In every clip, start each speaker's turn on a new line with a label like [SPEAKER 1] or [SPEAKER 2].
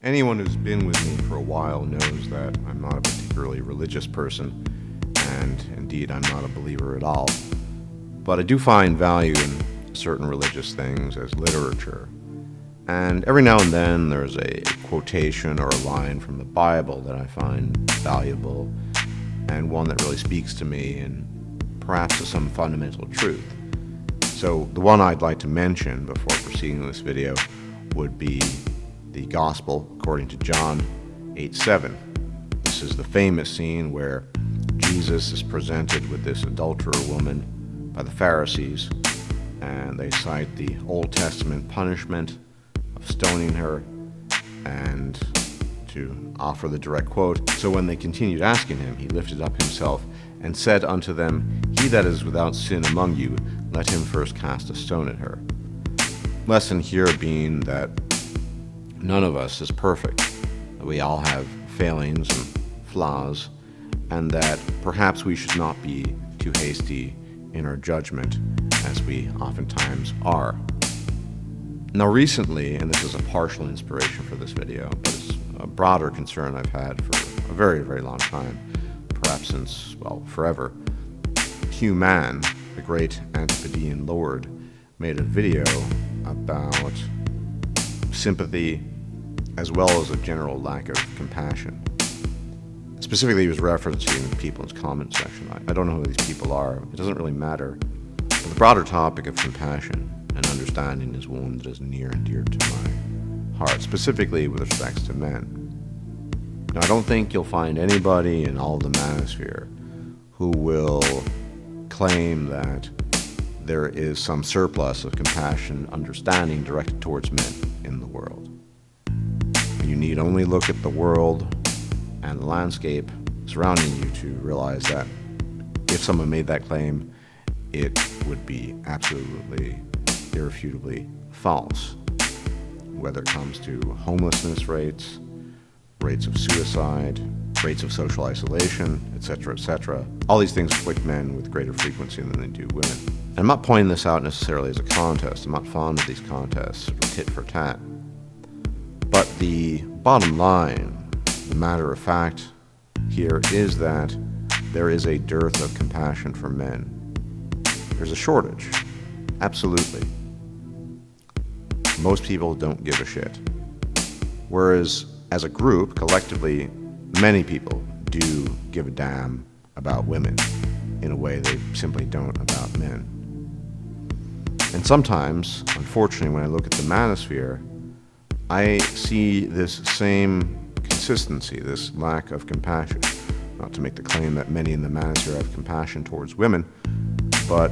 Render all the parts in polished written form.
[SPEAKER 1] Anyone who's been with me for a while knows that I'm not a particularly religious person, and indeed I'm not a believer at all. But I do find value in certain religious things as literature. And every now and then there's a quotation or a line from the Bible that I find valuable, and one that really speaks to me and perhaps to some fundamental truth. So the one I'd like to mention before proceeding with this video would be the Gospel according to John 8:7. This is the famous scene where Jesus is presented with this adulterer woman by the Pharisees, and they cite the Old Testament punishment of stoning her, and to offer the direct quote, "So when they continued asking him, he lifted up himself and said unto them, He that is without sin among you, let him first cast a stone at her." Lesson here being that none of us is perfect, that we all have failings and flaws, and that perhaps we should not be too hasty in our judgment, as we oftentimes are. Now recently, and this is a partial inspiration for this video, but it's a broader concern I've had for a very, very long time, perhaps since, well, forever. Hugh Mann, the great Antipodean lord, made a video about sympathy as well as a general lack of compassion. Specifically, he was referencing people in his comment section. I don't know who these people are. It doesn't really matter. But the broader topic of compassion and understanding is one that is near and dear to my heart, specifically with respect to men. Now, I don't think you'll find anybody in all of the manosphere who will claim that there is some surplus of compassion, understanding directed towards men in the world. You need only look at the world and the landscape surrounding you to realize that if someone made that claim, it would be absolutely, irrefutably false. Whether it comes to homelessness rates, rates of suicide, rates of social isolation, etc., etc. All these things afflict men with greater frequency than they do women. And I'm not pointing this out necessarily as a contest. I'm not fond of these contests, sort of tit for tat. But the bottom line, the matter of fact here, is that there is a dearth of compassion for men. There's a shortage, absolutely. Most people don't give a shit. Whereas as a group, collectively, many people do give a damn about women in a way they simply don't about men. And sometimes, unfortunately, when I look at the manosphere, I see this same consistency, this lack of compassion. Not to make the claim that many in the manosphere have compassion towards women, but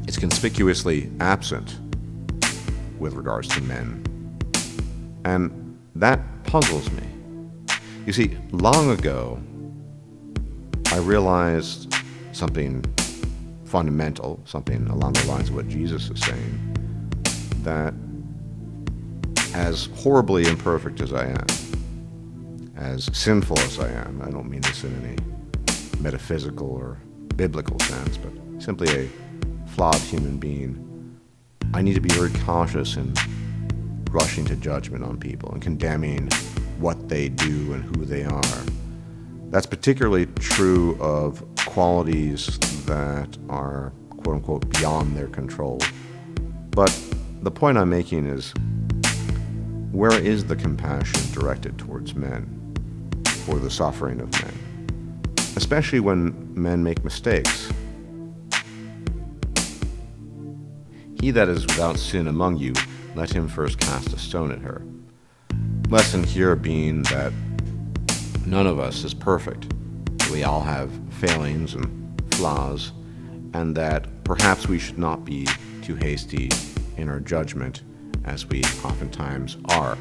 [SPEAKER 1] it's conspicuously absent with regards to men. And that puzzles me. You see, long ago, I realized something fundamental, something along the lines of what Jesus is saying, that as horribly imperfect as I am, as sinful as I am, I don't mean this in any metaphysical or biblical sense, but simply a flawed human being, I need to be very cautious in rushing to judgment on people and condemning what they do and who they are. That's particularly true of qualities that are, quote unquote, beyond their control. But the point I'm making is, where is the compassion directed towards men for the suffering of men? Especially when men make mistakes. He that is without sin among you, let him first cast a stone at her. Lesson here being that none of us is perfect. We all have failings and flaws, and that perhaps we should not be too hasty in our judgment, as we oftentimes are.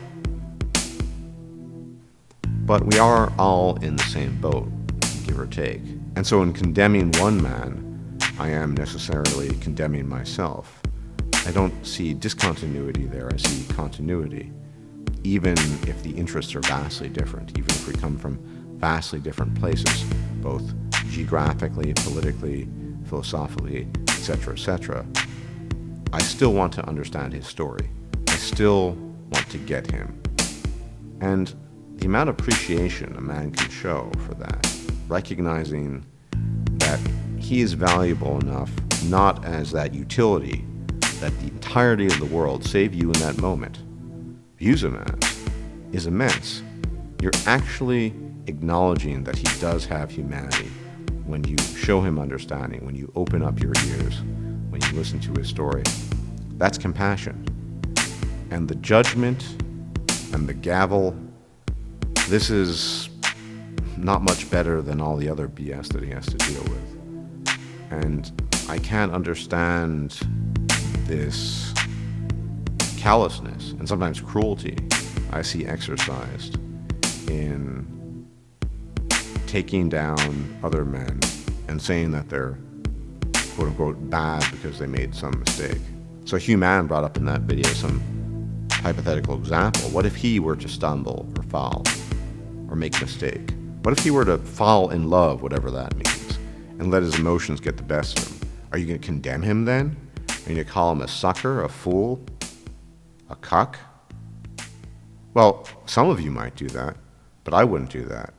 [SPEAKER 1] But we are all in the same boat, give or take. And so in condemning one man, I am necessarily condemning myself. I don't see discontinuity there, I see continuity. Even if the interests are vastly different, even if we come from vastly different places, both geographically, politically, philosophically, etc., etc., I still want to understand his story. I still want to get him. And the amount of appreciation a man can show for that, recognizing that he is valuable enough not as that utility that the entirety of the world, save you in that moment, views him as, is immense. You're actually acknowledging that he does have humanity when you show him understanding, when you open up your ears, when you listen to his story. That's compassion. And the judgment and the gavel, this is not much better than all the other BS that he has to deal with. And I can't understand this callousness and sometimes cruelty I see exercised in taking down other men and saying that they're quote unquote bad because they made some mistake. So Hugh Mann brought up in that video some hypothetical example. What if he were to stumble or fall or make a mistake? What if he were to fall in love, whatever that means, and let his emotions get the best of him? Are you going to condemn him then? Are you going to call him a sucker, a fool, a cuck? Well, some of you might do that, but I wouldn't do that.